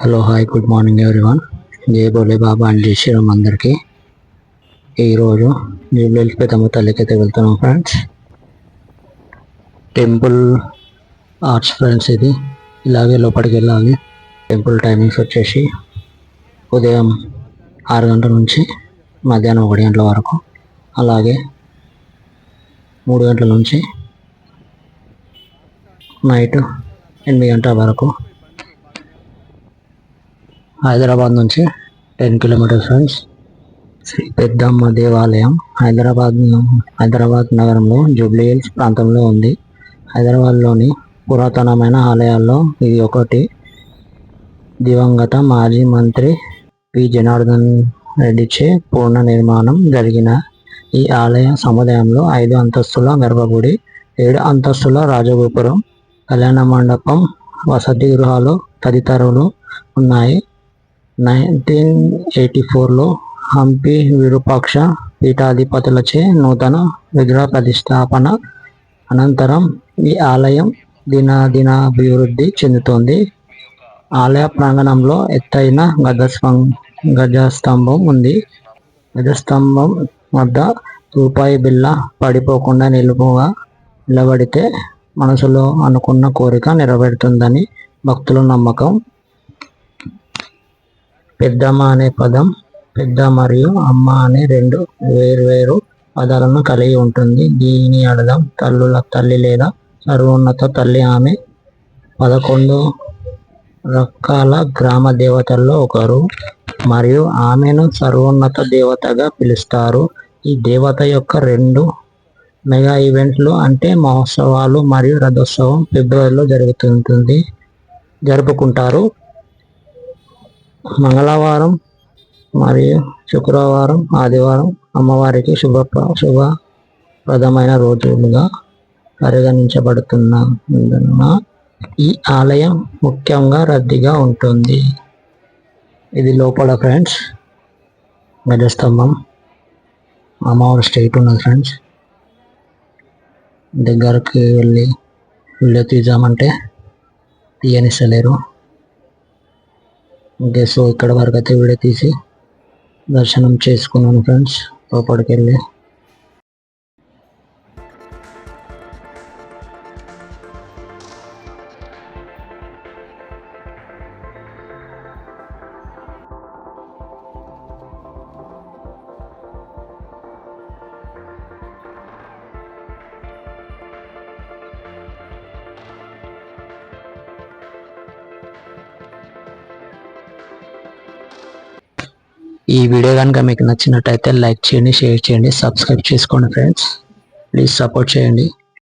Hello hi good morning everyone. జై బోలే బాబా and జై శ్రీరామ్ అందరికీ. ఈరోజు జూబ్లీహిల్స్ పెద్దమ్మ తల్లికైతే వెళ్తున్నాం ఫ్రెండ్స్. టెంపుల్ ఆర్ట్స్ ఫ్రెండ్స్, ఇది ఇలాగే లోపలికి వెళ్ళాలి. టెంపుల్ టైమింగ్స్ వచ్చేసి ఉదయం 6 గంటల నుంచి మధ్యాహ్నం 1 గంటల వరకు, అలాగే 3 గంటల నుంచి నైట్ 8 గంటల వరకు. హైదరాబాద్ నుంచి 10 కిలోమీటర్స్ ఫ్రెండ్స్. శ్రీ పెద్దమ్మ దేవాలయం హైదరాబాద్ నగరంలో జూబ్లీహిల్స్ ప్రాంతంలో ఉంది. హైదరాబాద్లోని పురాతనమైన ఆలయాల్లో ఇది ఒకటి. దివంగత మాజీ మంత్రి పి జనార్దన్ రెడ్డిచే పూర్ణ నిర్మాణం జరిగిన ఈ ఆలయ సముదాయంలో 5 అంతస్తుల గర్భగుడి, 7 అంతస్తుల రాజగోపురం, కళ్యాణ మండపం, వసతి గృహాలు తదితరులు ఉన్నాయి. 1984లో హంపి విరూపాక్ష పీఠాధిపతులచే నూతన విగ్రహ ప్రతిష్టాపన అనంతరం ఈ ఆలయం దినాభివృద్ధి చెందుతోంది. ఆలయ ప్రాంగణంలో ఎత్తైన గజస్తంభం ఉంది. గజస్తంభం వద్ద రూపాయి బిళ్ళ పడిపోకుండా నిలబడితే మనసులో అనుకున్న కోరిక నెరవేరుతుందని భక్తుల నమ్మకం. పెద్దమ్మ అనే పదం పెద్ద మరియు అమ్మ అనే 2 వేర్వేరు పదాలను కలిగి ఉంటుంది. దీని అర్థం తల్లుల తల్లి లేదా సర్వోన్నత తల్లి. ఆమె 11 రకాల గ్రామ దేవతల్లో ఒకరు మరియు ఆమెను సర్వోన్నత దేవతగా పిలుస్తారు. ఈ దేవత యొక్క 2 మెగా ఈవెంట్లు అంటే మహోత్సవాలు మరియు రథోత్సవం ఫిబ్రవరిలో జరుపుకుంటారు. మంగళవారం మరియు శుక్రవారం, ఆదివారం అమ్మవారికి శుభప్రదమైన రోజులుగా పరిగణించబడుతున్నందున ఈ ఆలయం ముఖ్యంగా రద్దీగా ఉంటుంది. ఇది లోపల ఫ్రెండ్స్. గజస్తంభం, అమ్మవారి స్ట్రైట్ ఉన్నది ఫ్రెండ్స్. దగ్గరికి వెళ్ళి వీడియో తీద్దామంటే తీయనిస్తలేరు. సో ఇక్కడ వరకు అయితే వీడియో తీసి దర్శనం చేసుకున్నాను ఫ్రెండ్స్. లోపలికి వెళ్ళి ఈ వీడియో కనుక మీకు నచ్చినట్టయితే లైక్ చేయండి, షేర్ చేయండి, సబ్స్క్రైబ్ చేసుకోండి ఫ్రెండ్స్. ప్లీజ్ సపోర్ట్ చేయండి.